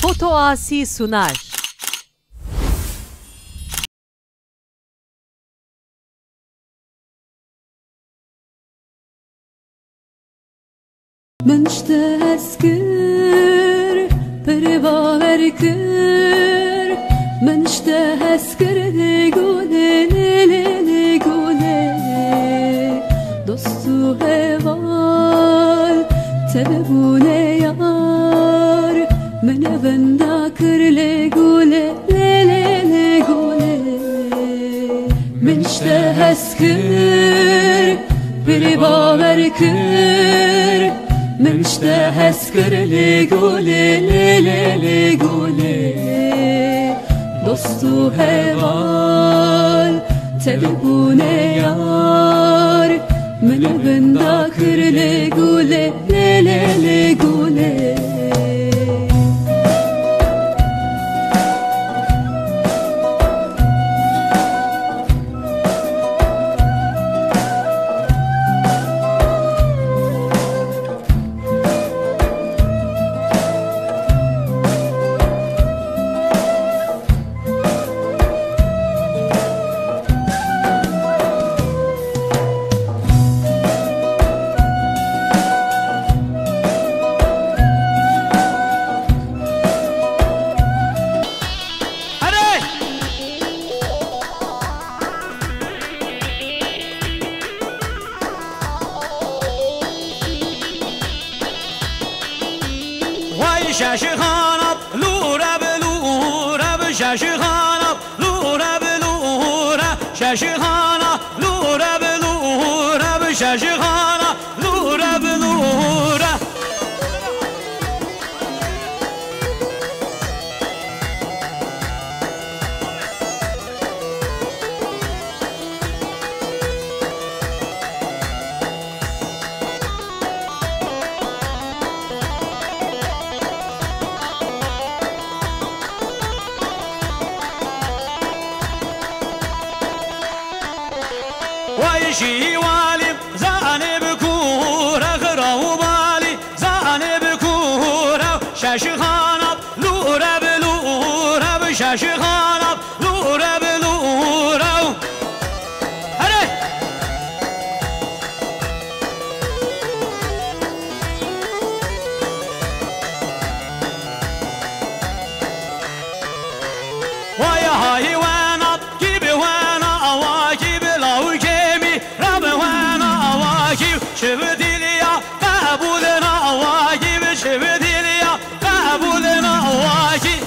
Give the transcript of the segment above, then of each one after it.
Foto Asi sunar. من اشتهت كر برباور كر من اشتهت كر لگونه لگونه دوستو هوال تبونه یار من بندا کر لگونه لگونه من اشتهت كر برباور كر من اشتهت كر لگونه لگونه دوستو هوال تبونه یار من بندا کر لگونه لگونه شاشی خانم لوره بلوره شاشی خانم لوره بلوره شاشی خانم لوره بلوره شاشی خانم لوره بلوره ويشي والي زاني بكورة غرا وبالي زاني بكورة شاشي خانب لورة بلورة بشاشي خانب لورة بلورة هري ويا هاي وينب جيبي وينا أواجيب لو شفتي لي قبولنا واجب شفتي لي قبولنا واجب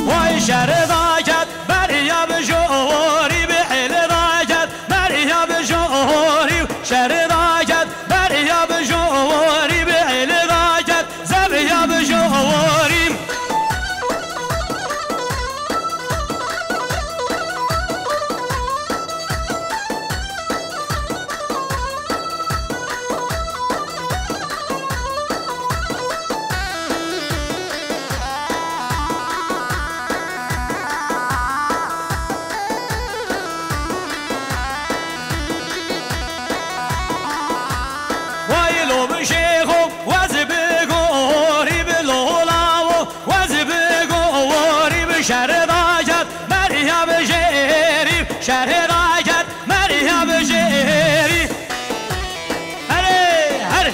وي شرداجت بريا بجوري بحل شر راجت بريا بجوري بعل راجت زبيا بجوري بشيخو وزب قوري بلولاو وزب قوري بشر راجت مريا بجيري شر راجت مريا بجيري هري هري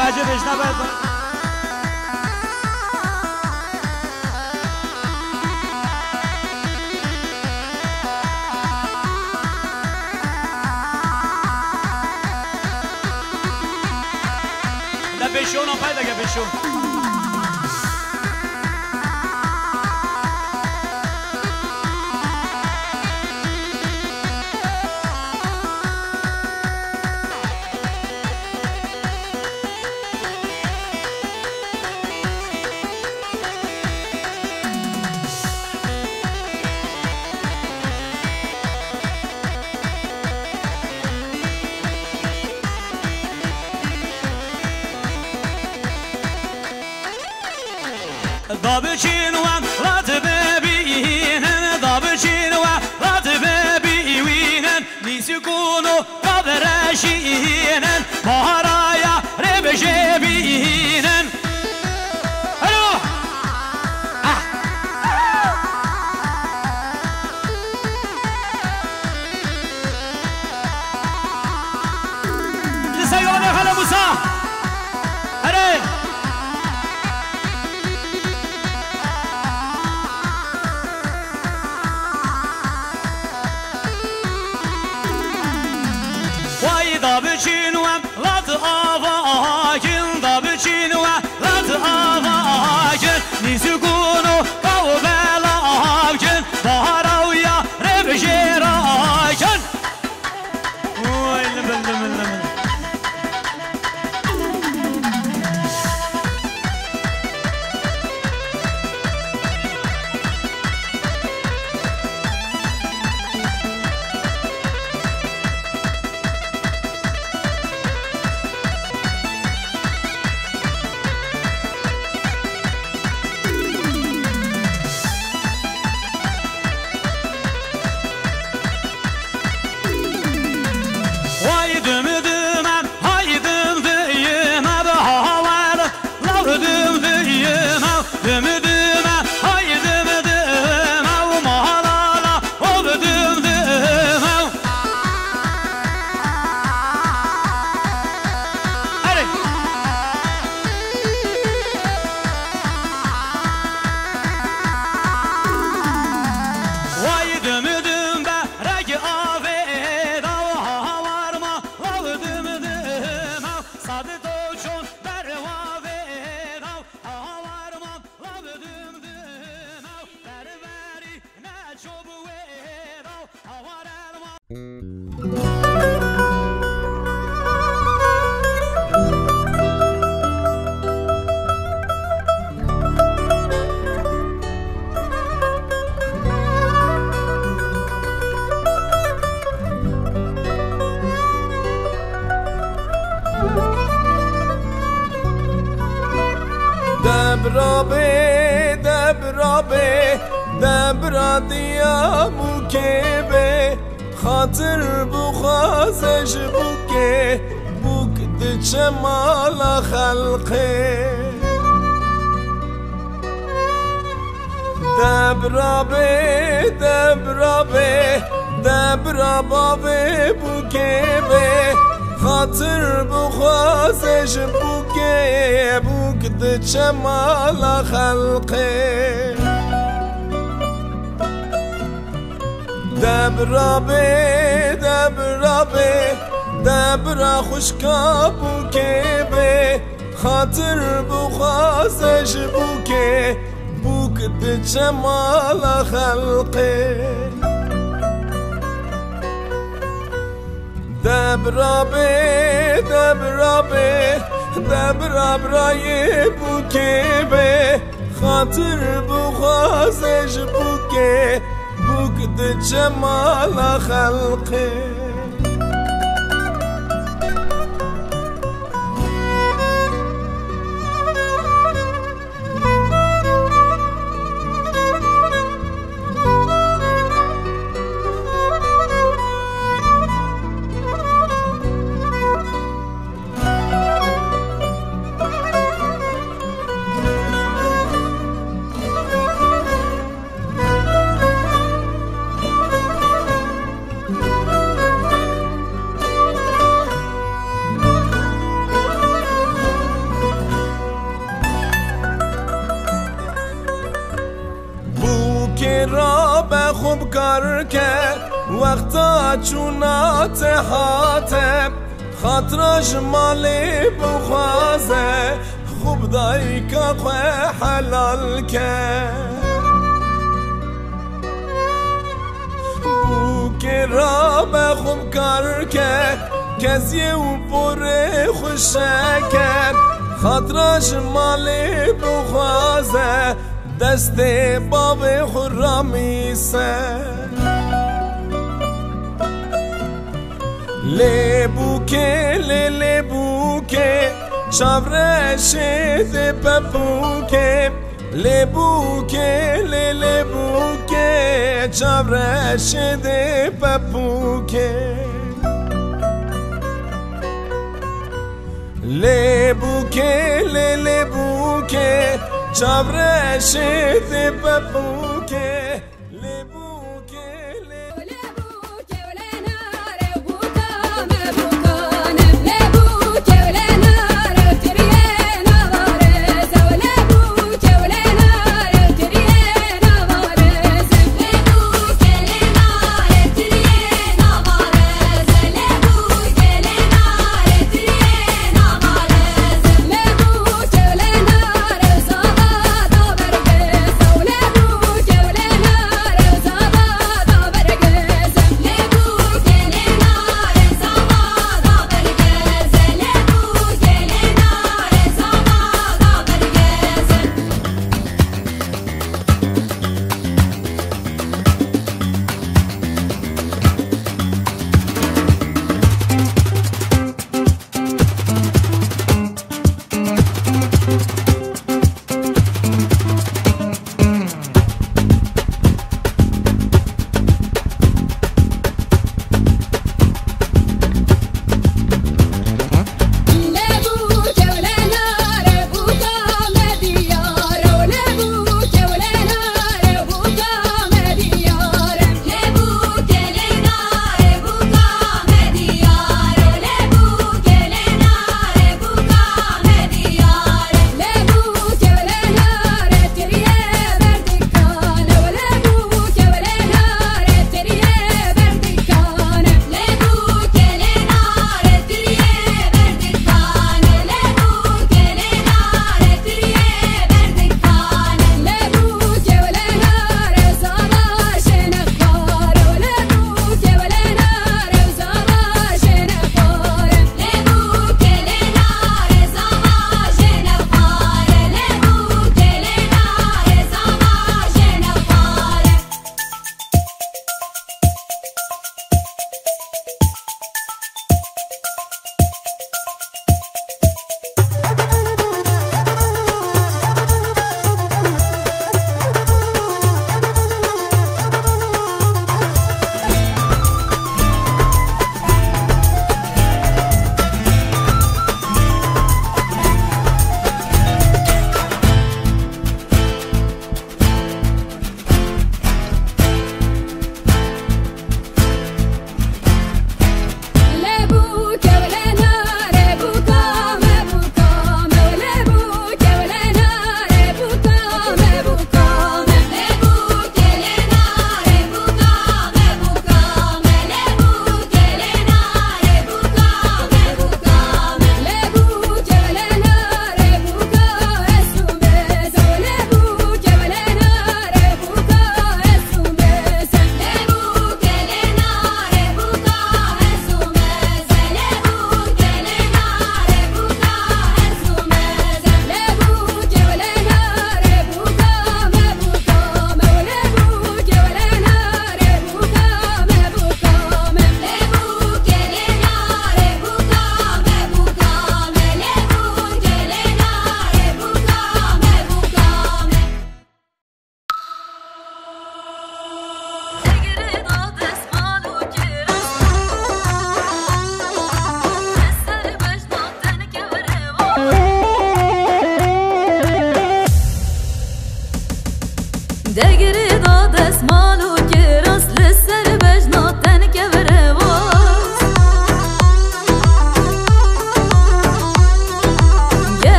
خاجه بشنوه شو ضابچین و رات ببینن ضابچین و رات ببینن نیسکون و قبرشینن مهرایا ربش بینن الو لسیانه خلا موسا هره ضابچین و لات آواجن ضابچین و لات آواجن نیسکون و قوبل آواجن بهراویا ربشراجن وای لبل دبرا دیا بوکه به خاطر بخوازش بوکه بوک دچه مال خلقه دبرا بابه بوکه به خاطر بخوازش بوکه بوک دچه مال خلقه دبرا خوشکا بوکه به خاطر بخوازش بوکه بوک دچه مال خلقه دبرا برای بوکه به خاطر بخوازش بوکه بوک دچه مال خلقه خوب کار کرد وقتا چونات حاتم خاطرش مالی بخوازه خوب خدای که خواه حلال کرد بو که را به خوب کار کرد کسی او پر خوشه کرد خاطرش مالی بخوازه دست باب خرامی سر لیبوکه لیبوکه چاورشه ده پپوکه لیبوکه لیبوکه چاورشه ده پپوکه لیبوکه لیبوکه چاورشه ده پپوکه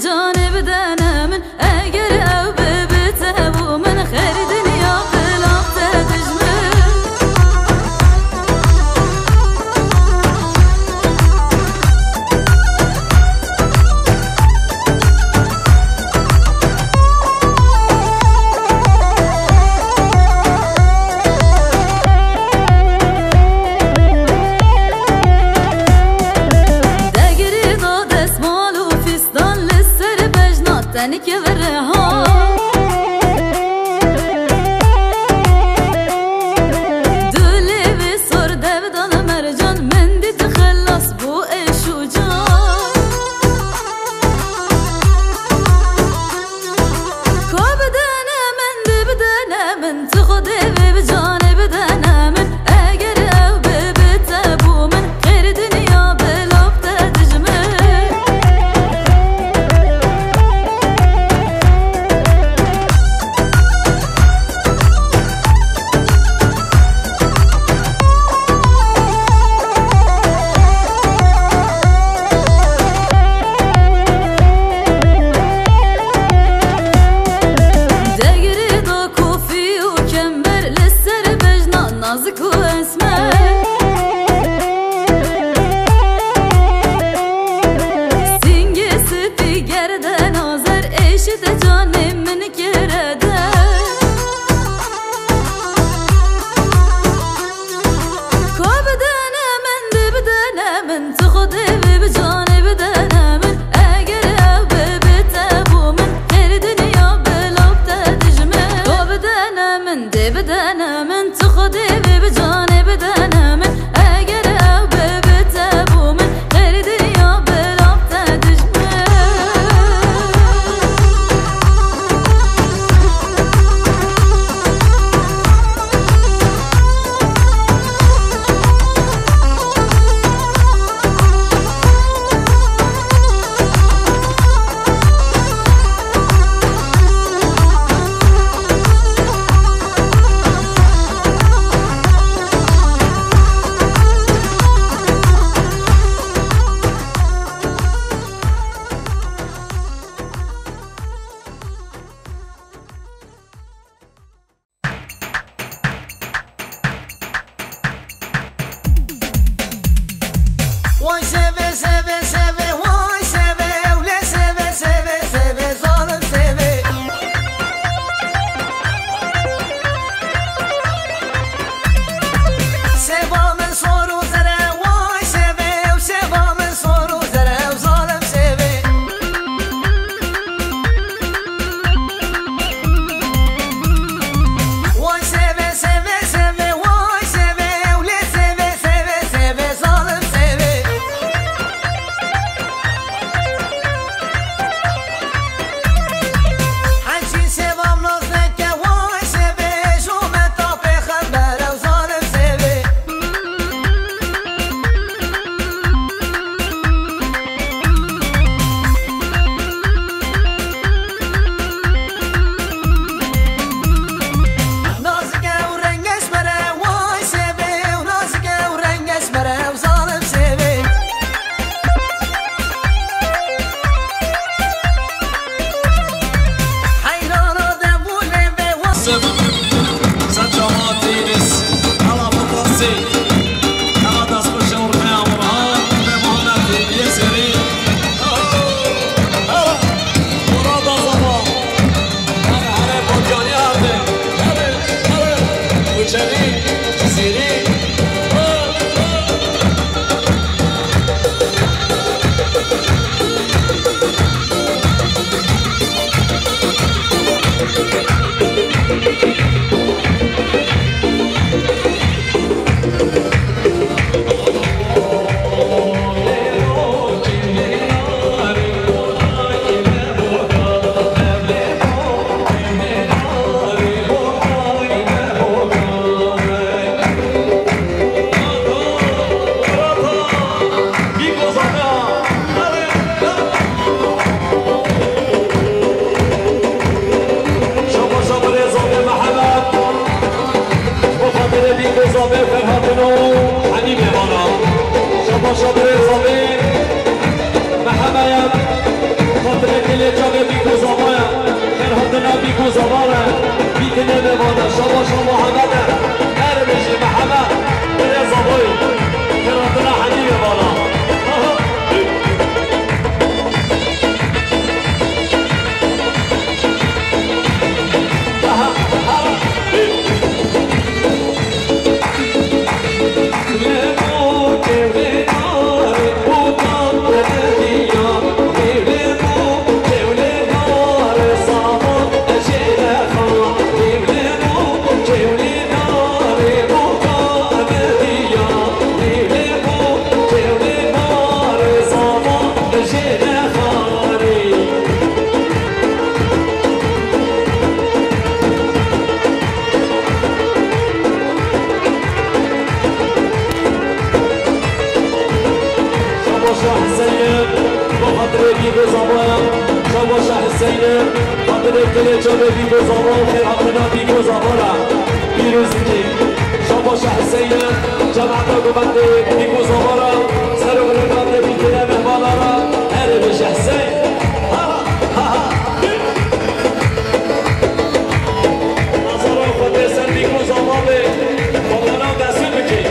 جانب دنم اگر من تخدي بجانب دنا من اگر او بتبو من غير دنيا بلوب تجمل نازك واسمر سنگی سپی گرده نازر عشت جانم من کرده کو بدنه من دی بدنه من تو خودی بجانه بدنه من اگر او بتبو من غیر دنیا بلوب تجمل کو بدنه من دی بدنه من تو خودی بجانه بدنه من اگر او بتبو من غیر دنیا بلوب تجمل Vay seve seve seve vay seve öyle seve seve seve zalim seve Sevamın soru zere vay seve sevamın soru zere zalim seve Vay seve seve seve vay seve öyle seve seve seve zalim seve دل جانه بیگو زمان خیر حقنا بیگو زمانه بیروزی شباش حسین جمعنا گمنده بیگو زمانه سر و برگانده بیتنه مهمانانا هر بش حسین نظران خود سر بیگو زمانه بابانا دستون بکی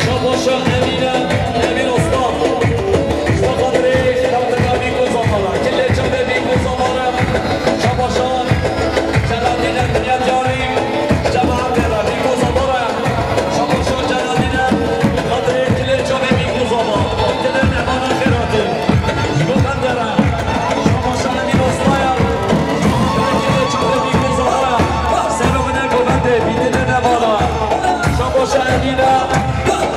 شباشا امینه امین استاد شباشان جلالدین میانجانی جماعت درادی گذاره شباشان جلالدین قدر دل جان میگذاره دل نمان خیراته گفتن داره شباشان امین استاد دل جان میگذاره سر و من گفته بیدل نمانا شباشان امین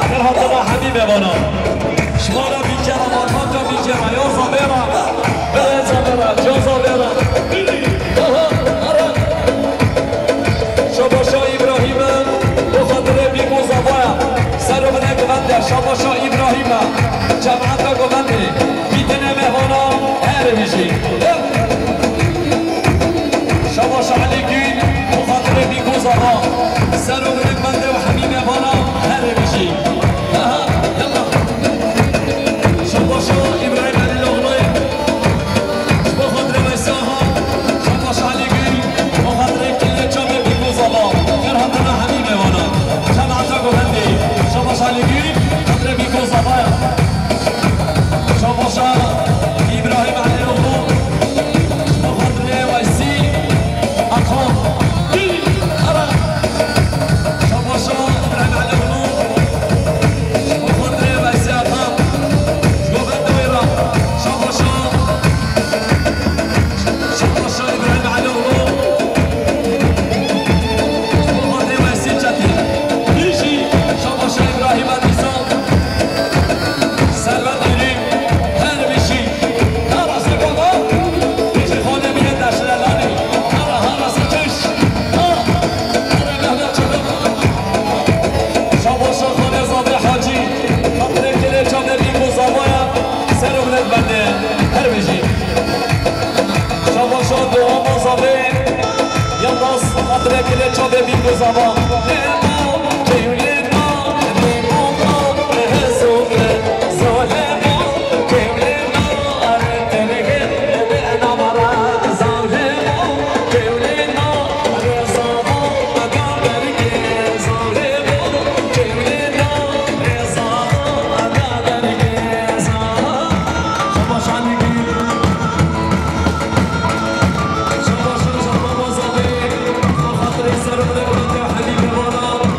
خیراته ما حبیب بانا شما را بیچاره ما تا بیچاره یا زبیرا بله زبیرا جا زبیرا شباشا ابراهیم بخاطر بیگو زبایا سر و بنه گونده شباشا ابراهیم جماعت را گونده بیتنه مهانا هر میشی شباشا علی گین بخاطر بیگو زبا سر و بنه گونده و حمیم مهانا هر میشی شباشا ابراهیم علی لغنای بخاطر ویساها شباشا علی گین بخاطر کل جامعه بیگو زبا خیر حمدنا حمیم مهانا جماعت را گونده شباشا علی گین خاطر بیگو زبایا شباشا ابراهیم علی لغنای بخاطر ویسی اکرام شباشا ابراهیم علی لغنای بخاطر ویسی اکرام شباشا ابراهیم علی لغنای بخاطر ویسی جتی بیشی شباشا ابراهیم علیسا سرور دیریم هر بیشی هر از گادا بیشی خانه میه دشلالانی هر از کش هر مهمت چکم شباشا خانه زاده حاجی خاطر کل جانه بیگو زبایا سر و بلد بنده هر بیشی شباشا دعا مزاده یاداز خاطر کل جانه بیگو زبا سر و بلد بنده حبیب وانا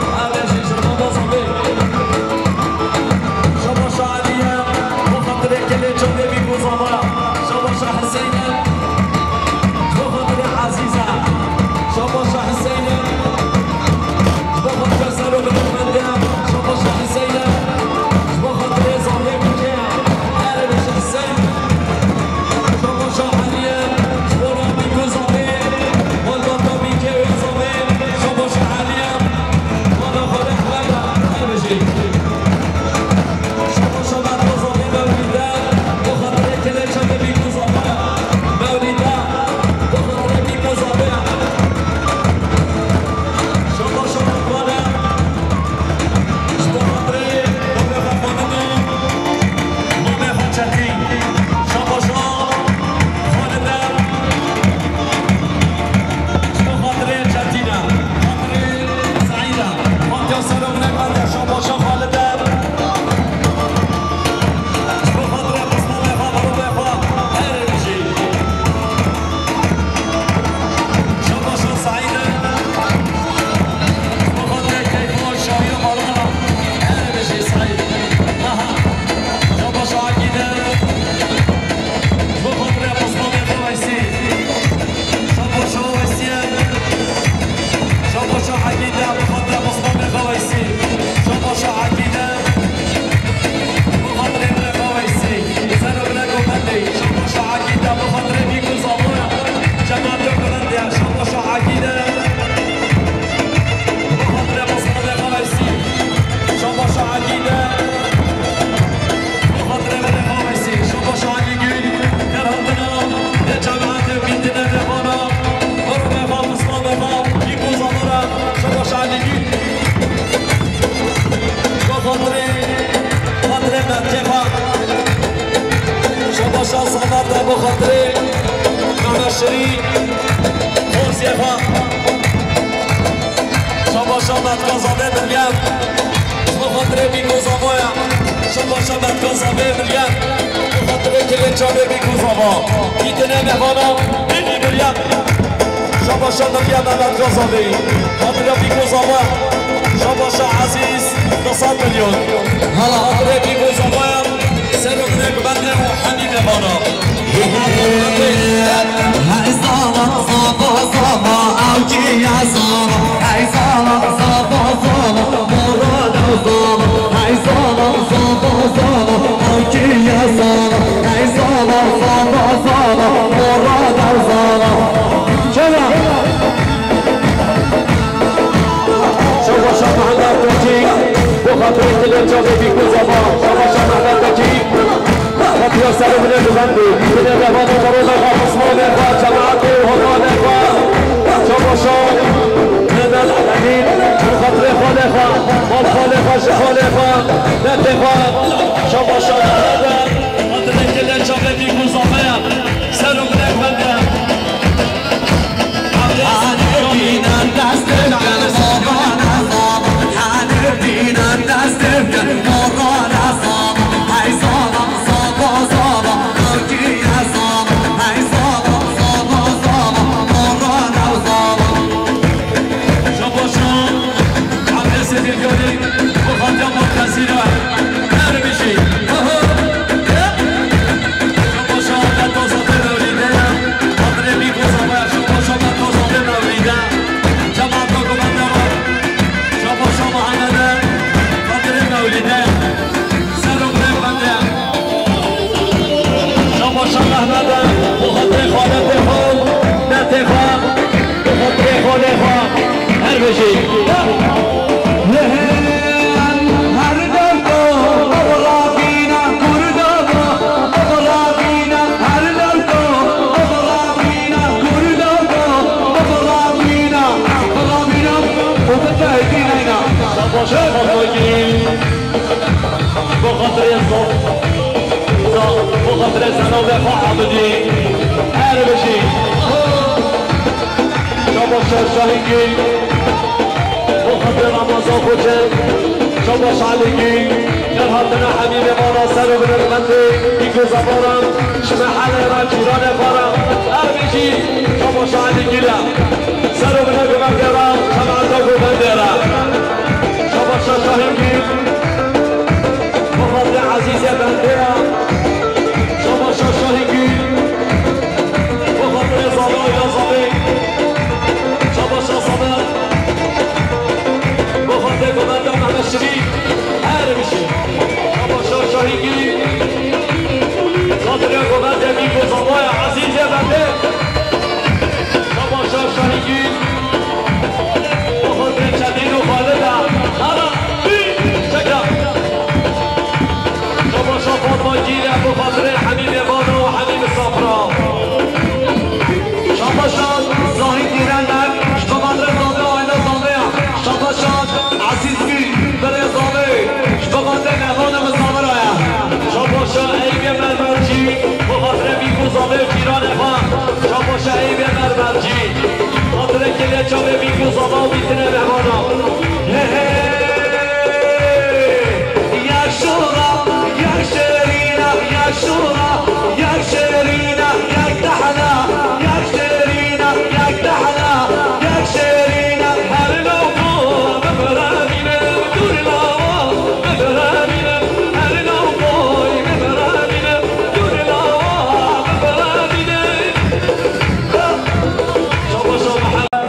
بخاطري نانا شريك خوزيفا شابا شابت كازابي باليم بخاطري بيكو زابايا شابا شابت كازابي باليم بخاطري كلي جابي بيكو زابا يتنى مهوانا بيني باليم شابا شابت باليم مهمت كازابي خاطري بيكو زابا شابا شا عزيز 200 مليون هلا خاطري بيكو زابايا سرق نك بنده وحنين مهوانا هاي صابا صابا صابا اوجي يا صابا هاي صابا صابا صابا مراد صابا هاي صابا صابا صابا اوجي يا صابا هاي صابا صابا صابا مراد صابا شباب شباب شباب عندنا توجيه وخاطري اللي جابي بيكو زابا شباب شباب عندنا توجيه خاطري سالم من البندي من الرهبان ومرود الخاف عثمان الخاف جماعتي وهران الخاف شباب شباب من الأمين وخاطري خالقا مال خالقا شخالقا نتفا شباب شباب خاطري اللي جابي بيكو زابا سالم من البندي بخاطر زنا وفا عبدي هربشي شابا شاهينجي بخاطر رمضان خوجل شابا شعلينجي يرهاتنا حبيبي مانا سرو من المندي يكو زبارا شما حالي راجيران فارا هربشي شابا شعلينجي لا سرو من المندرا شما عندكو مندرا شابا شاهينجي بخاطر عزيزي بندرا شاهينجي وخاطر زابا يا زابي شابا صابر وخاطر كماندا محمد شريف هربشي شابا شاهينجي خاطر يا كماندا بيكو زابا يا عزيز يا بندر شابا شاهينجي وخاطر شديد وخالدا هلا شكرا شابا فاطمه جيري ابو خاطر حبيب يبانو وحبيب الصفراء شابا زاهد گیرندن شبقدر زاده آینه زاده شابا عزیز بی بره زاده شبقدر نهان مزامر آیا شابا عیبی مرمرجی بخاطر بیکو زاده جیران خان شابا عیبی مرمرجی خاطر کلیه چابه بیکو زاده و بیتنه نهانا یک شورا یک شرینا یک شورا یک شرینا یک تحنا یک شرینا یک تحنا یک شرینا هر نوبو بفرامینه دور لاوا بفرامینه هر نوبوی بفرامینه دور لاوا بفرامینه شابا حمد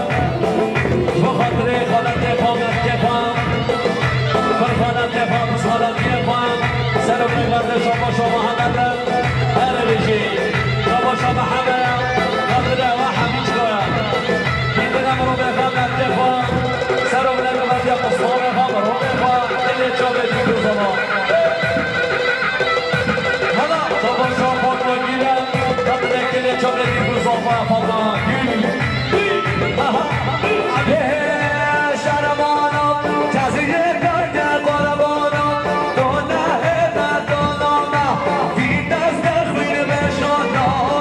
بخاطر خالد قامت کفام فرخانت کفام صالت کفام سرم نگرده شابا حمد هر بشی شابا حمد خاطر و حمیش گویا میدنم رو بخوام کفام سرم نگرده قصار خام رو بخوام دلی چابه دیگو زمان حالا شابا فاطمه گیرم خاطر کلی چابه دیگو زمان فاطمه گیرم No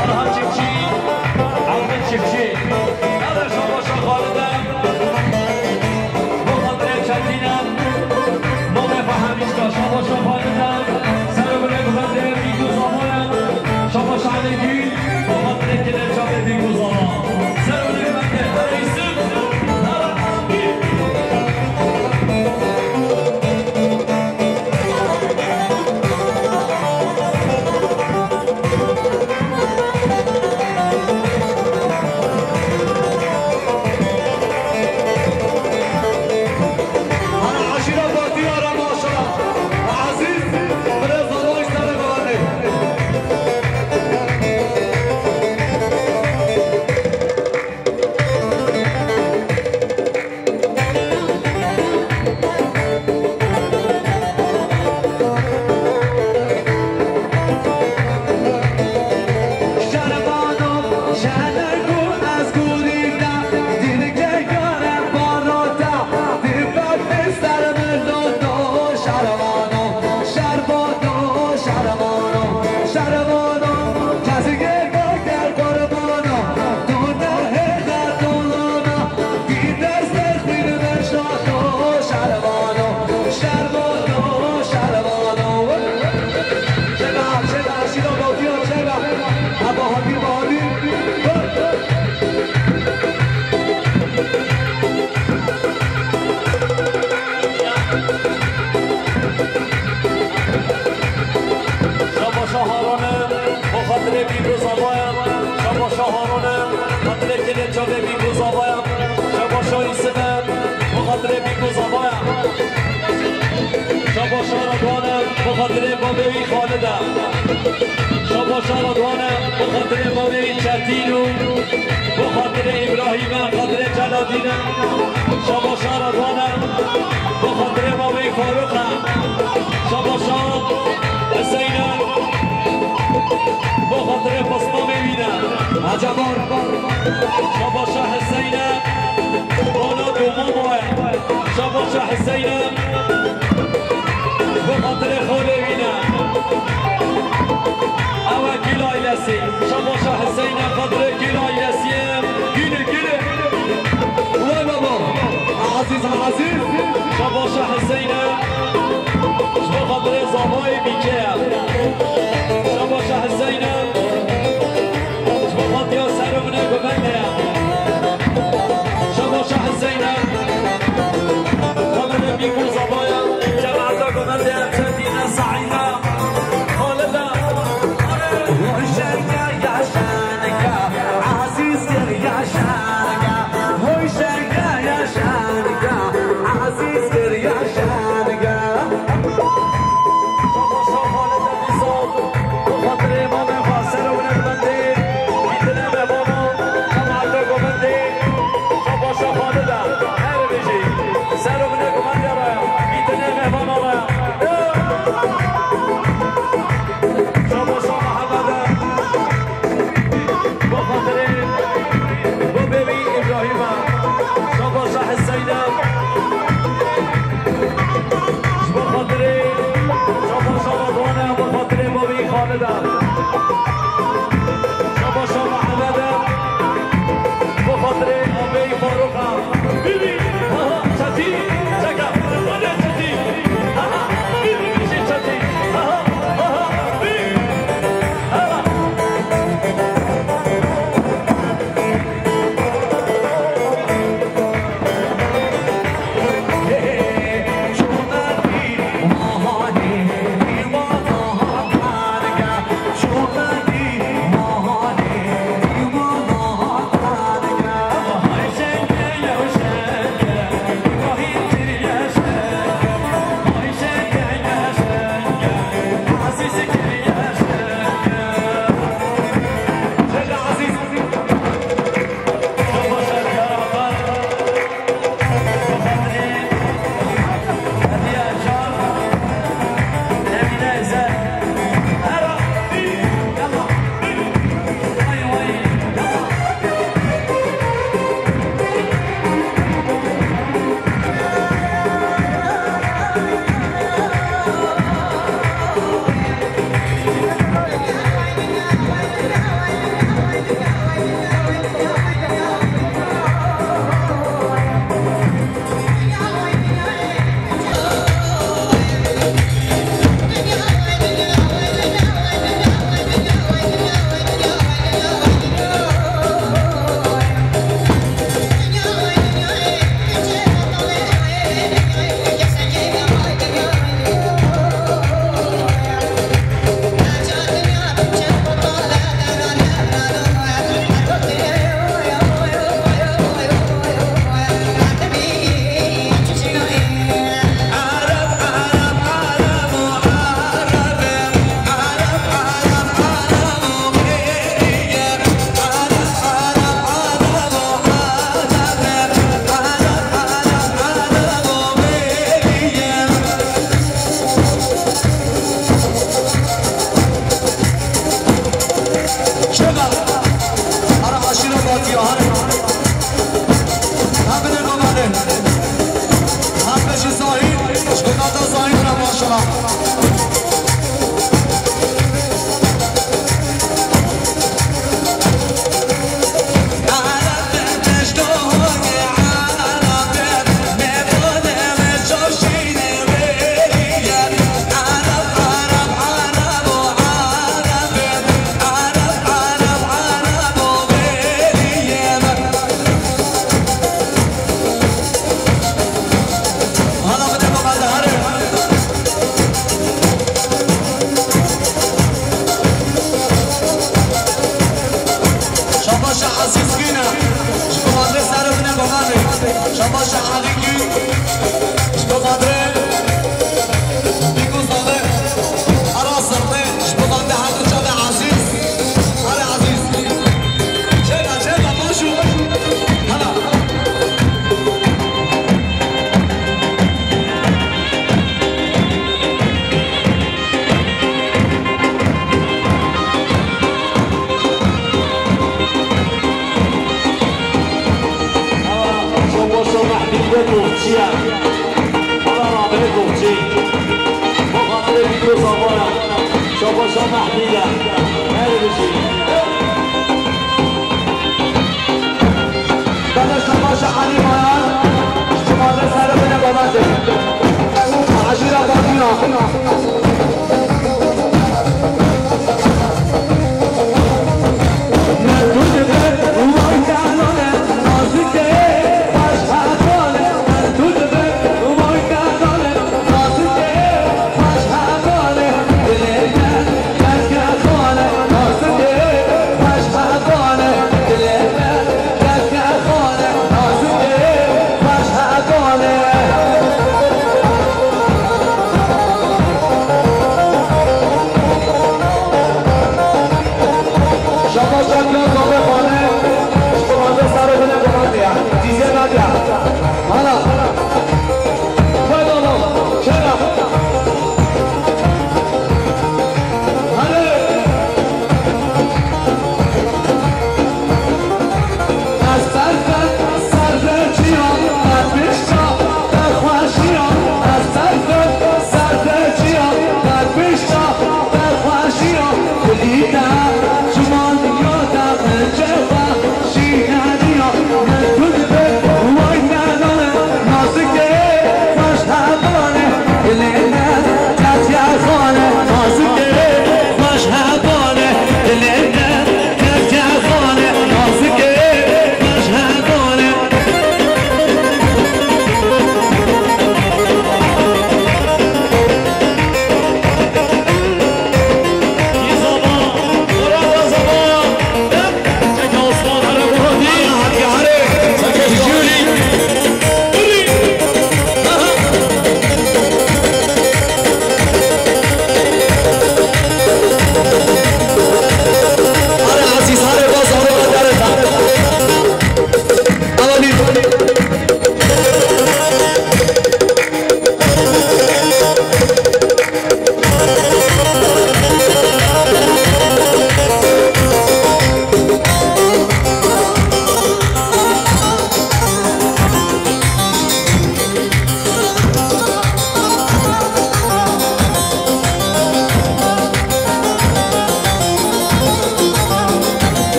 آرها چیپچی عبد چیپچی ندر شما خالدم مخاطره چندینم نومه فهمیشتا شما خالدم سر و بره بخاطره بیگوزامانم شما شعلگی مخاطره کلر چاپه بیگوزامان سر و بره بخاطره هریسم بخاطر بابوی خالدم شما شارادوانم بخاطر بابوی چتینو بخاطر ابراهیم خاطر جلالدینم شما شارادوانم بخاطر بابوی فاروقم شما شاد حسینم بخاطر پسما میبینم عجبان شما شاه حسینم بالا دومامه شما شاه حسینم بخاطر خوله بینم اوه گیل آیلسی شما شاه حسینم خاطر گیل آیلسیم گیله وای بابا عزیز شما شاه حسینم بخاطر زامای بیکر شما شاه حسینم بخاطر سرمونه ببندیم شما شاه حسینم خاطر بیکر زامایم قمدم تدينا صعيدة خالدة وشك يا شانك عزيز يا شانك وشك يا شانك عزيز يا شانك شما خالدة بصوت وخاطر امام فاسر ونقبندي بيتنا بابا كما قمدي شما خالدة هر بيجي سر ونقبندي رايا بيتنا بابا شما محمد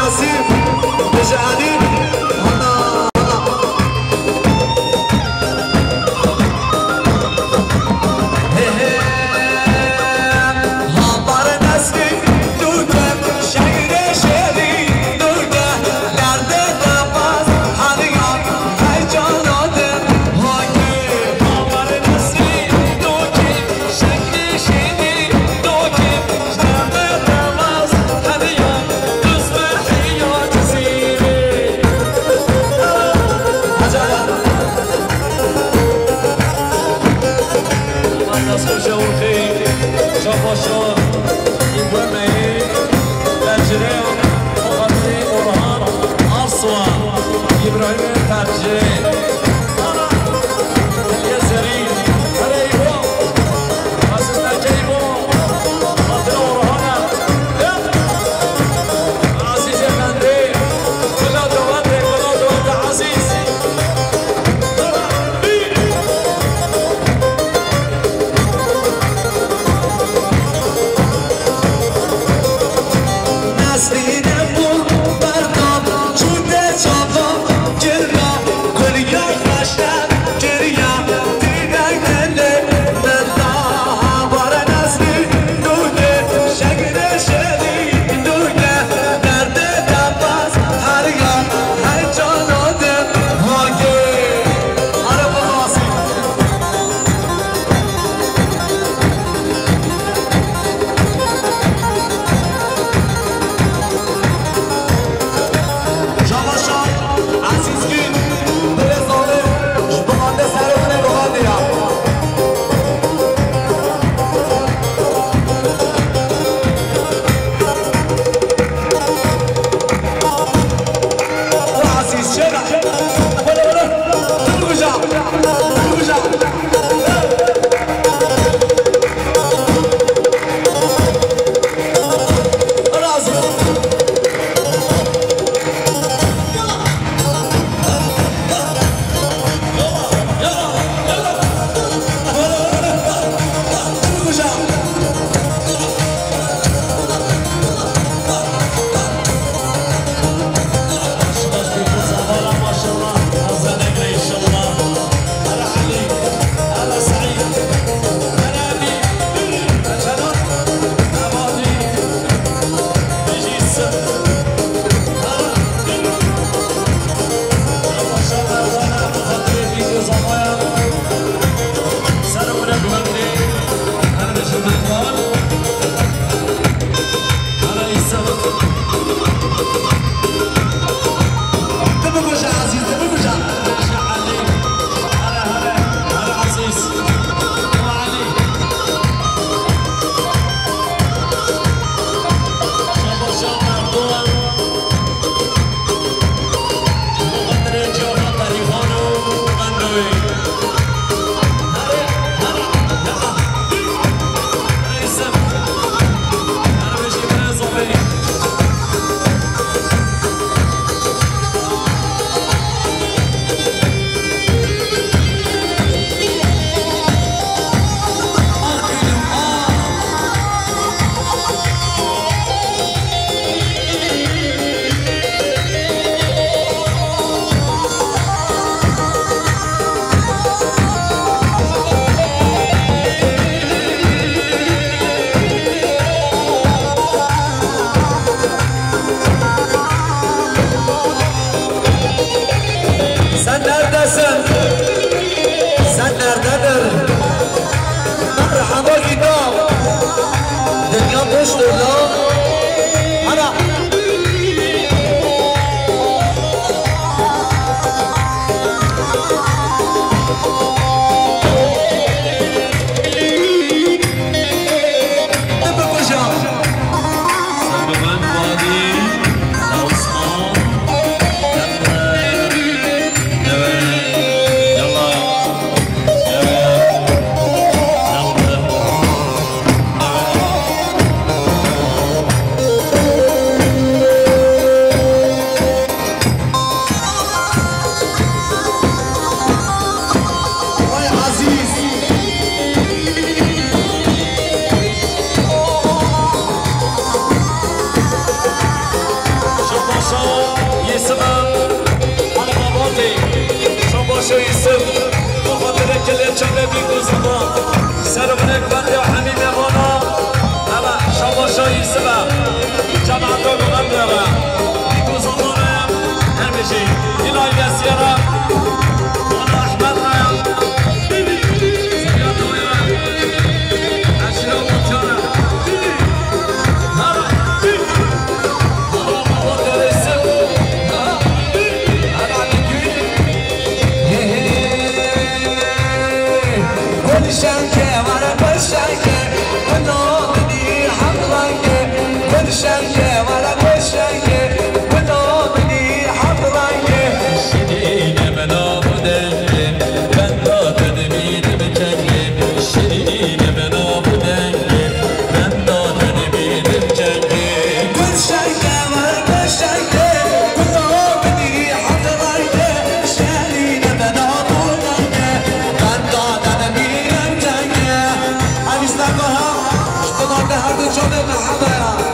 نصيب مجانين شويسو